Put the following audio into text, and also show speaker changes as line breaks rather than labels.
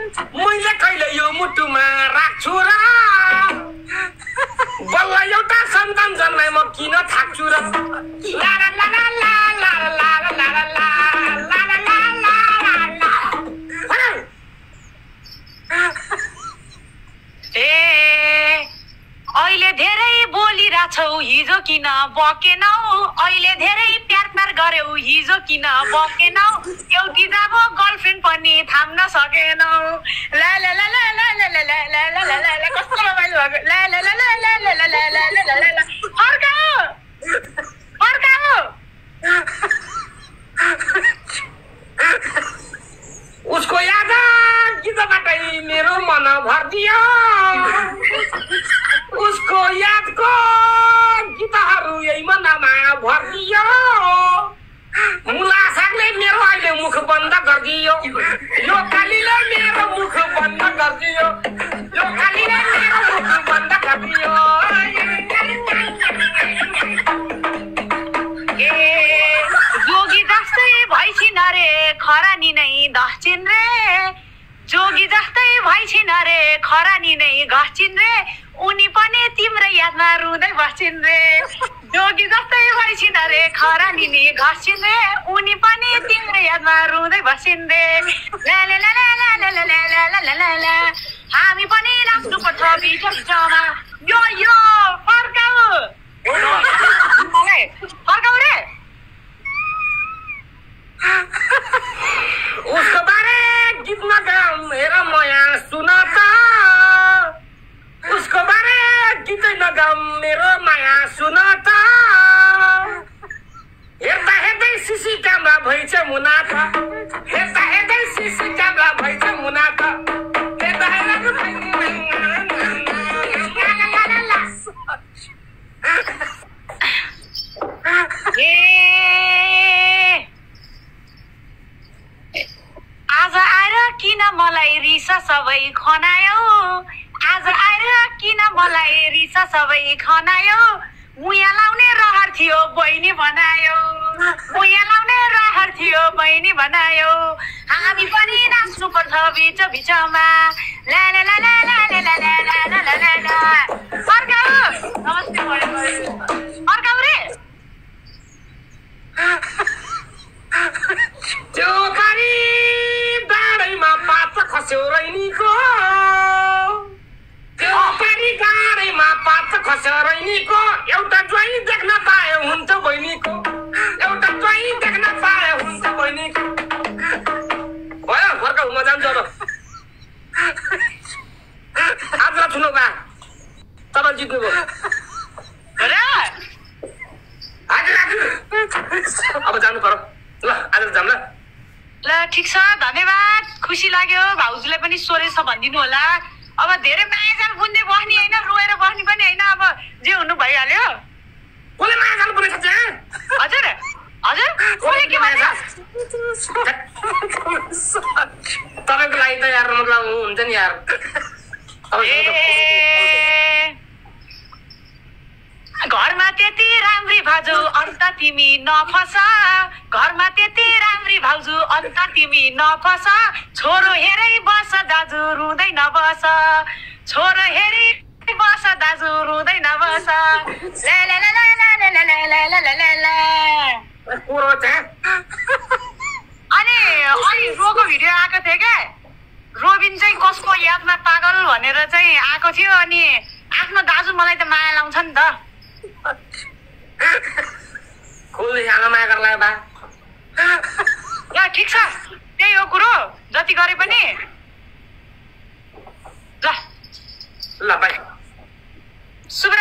मैले कहिले यो मुटुमा राख्छु र बल्ल एउटा सन्तान जन्माए म किन थाक्छु र ला ला ला ला ला ला ला ला ला ला ला ला ला ला।
ए अहिले धेरै बोलिरहेछौ हिजो किन बकेनौ अहिले धेरै प्यार गर्यौ हिजो किन बकेनौ एउटी जब गर्लफ्रेन्ड पनि थाम्न सकेनौ ला ला ला ला ला ला ला ला ला ला ला ला कस्तो रमाइलो भएको ला ला ला ला ला ला ला ला ला ला ला ला फर्काऊ फर्काऊ।
उसको याद गीतबाटै मेरो मन भरिदियो उसको यादको गीतहरू यही मनमा भरिदियो मुला सागले मेरो अहिले मुख बन्द गरिदियो यो कालीले मेरो मुख बन्द गरिदियो यो कालीले मेरो मुख बन्द गरिदियो।
ए जोगी जस्तै भइछिन रे खरानी नै दहचिन रे जोगी जस्तै भइछिन रे खरानी नै घस्चिन रे उनी पनि तिम्रो यादमा रुँदै बस्छिन् रे जोगी जस्तै भइछिन रे खरानी नै घस्छिन् रे उनी पनि तिम्रो यादमा रुँदै बस्छिन् रे ला ला ला ला ला ला ला ला ला ला ला हामी पनि लाग्नु पर्छ बिच बिचमा यो यो फर्काऊ फर्काऊ रे।
उसको बारे गीतमा गाउँ हेर मया सुन त उसको बारे गीतै नगाउँ मेरो माया सुन त हेर्दा हेर्दै सिसी क्यामेरा भइछ मुना त हेर्दा हेर्दै सिसी क्यामेरा भइछ मुना त हेर्दा हेर्दै
आज आएर किन मलाई रिस सबै खनायो आज आएर किन मलाई रिस सबै खनायो मुया लाउने रहर थियो बहिनी बनायो मुया लाउने रहर थियो बहिनी बनायो हामी पनि नाच्नु पर्छ बिच बिचमा ला ला ला ला ला ला ला ला ला ला ला फर्काऊ नमस्ते फर्काऊ रे।
त्यो पानी डाँडैमा पात खस्यो रैनीको त्यो पानी डाँडैमा पात खस्यो रैनीको एउटा ज्वाइँ देख्न पाए हुन्छ बहिनीको एउटा ज्वाइँ देख्न पाए हुन्छ बहिनीको भयो फर्काउ म जान्छु अब आजलाई ठुलो बा तपाईँ जित्नुभयो अब जानु पर्यो ल आज जाऊँ
ल ठिक छ धन्यवाद खुसी लाग्यो भाउजूले पनि सोरेछ भनिदिनु होला अब धेरै मायाजाल बुन्दै बस्ने होइन रोएर बस्ने पनि होइन अब जे हुनु भइहाल्यो।
कसले माया जानु पर्ने छ
हजुर हजुर कसले के भन्छ
तपाईँको लागि त यार मतलब हुन्छ नि यार
घरमा त्यति राम्री भाउजू अन्त तिमी नफस घरमा त्यति राम्री भाउजू अन्त तिमी नफस छोरो हेरै बस दाजु रुँदै नबस छोरो हेरी बस दाजु रुँदै नबस ला ला ला ला ला ला ला ला ला ला ला। अनि अनि रोको भिडियो आएको थियो क्या रोबिन चाहिँ कसको यादमा पागल भनेर चाहिँ आएको थियो अनि आफ्नो दाजु मलाई त माया लाउँछ नि त
माया गर्ला बा
ल ठिक छ त्यही हो कुरो जति गरे पनि ल
ल बाई।